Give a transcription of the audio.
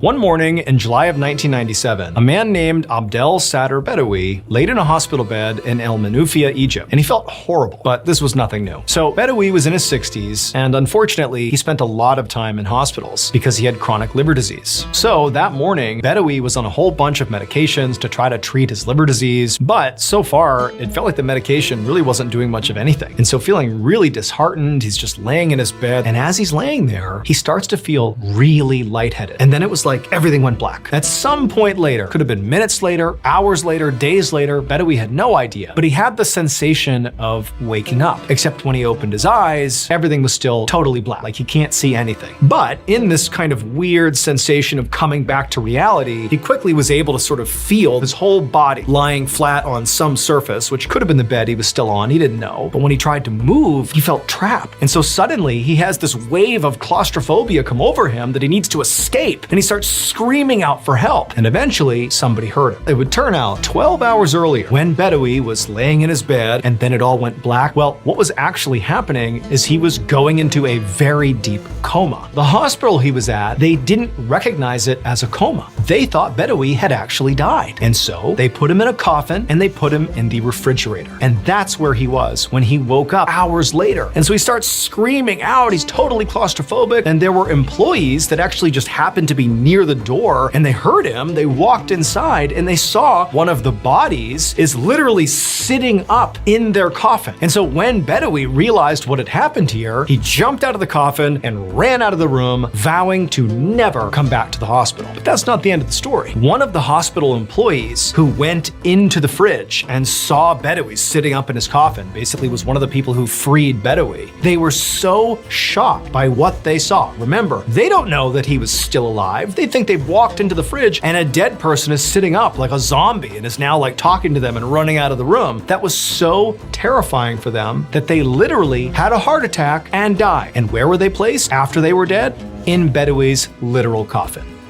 One morning in July of 1997, a man named Abdel Sadr Bedawi laid in a hospital bed in El Menouphia, Egypt, and he felt horrible, but this was nothing new. So Bedawi was in his 60s, and unfortunately, he spent a lot of time in hospitals because he had chronic liver disease. So that morning, Bedawi was on a whole bunch of medications to try to treat his liver disease, but so far, it felt like the medication really wasn't doing much of anything. And so feeling really disheartened, he's just laying in his bed, and as he's laying there, he starts to feel really lightheaded. And then it was like everything went black. At some point later, could have been minutes later, hours later, days later, Bedawi had no idea, but he had the sensation of waking up. Except when he opened his eyes, everything was still totally black, like he can't see anything. But in this kind of weird sensation of coming back to reality, he quickly was able to sort of feel his whole body lying flat on some surface, which could have been the bed he was still on, he didn't know. But when he tried to move, he felt trapped. And so suddenly he has this wave of claustrophobia come over him that he needs to escape, and he starts screaming out for help, and eventually somebody heard him. It would turn out 12 hours earlier, when Bedawi was laying in his bed and then it all went black, well, what was actually happening is he was going into a very deep coma. The hospital he was at, they didn't recognize it as a coma. They thought Bedawi had actually died. And so they put him in a coffin and they put him in the refrigerator. And that's where he was when he woke up hours later. And so he starts screaming out, he's totally claustrophobic, and there were employees that actually just happened to be near the door and they heard him, they walked inside and they saw one of the bodies is literally sitting up in their coffin. And so when Bedawi realized what had happened here, he jumped out of the coffin and ran out of the room, vowing to never come back to the hospital. But that's not the end of the story. One of the hospital employees who went into the fridge and saw Bedawi sitting up in his coffin, basically was one of the people who freed Bedawi. They were so shocked by what they saw. Remember, they don't know that he was still alive. They think they've walked into the fridge and a dead person is sitting up like a zombie and is now like talking to them and running out of the room. That was so terrifying for them that they literally had a heart attack and died. And where were they placed after they were dead? In Bedawi's literal coffin.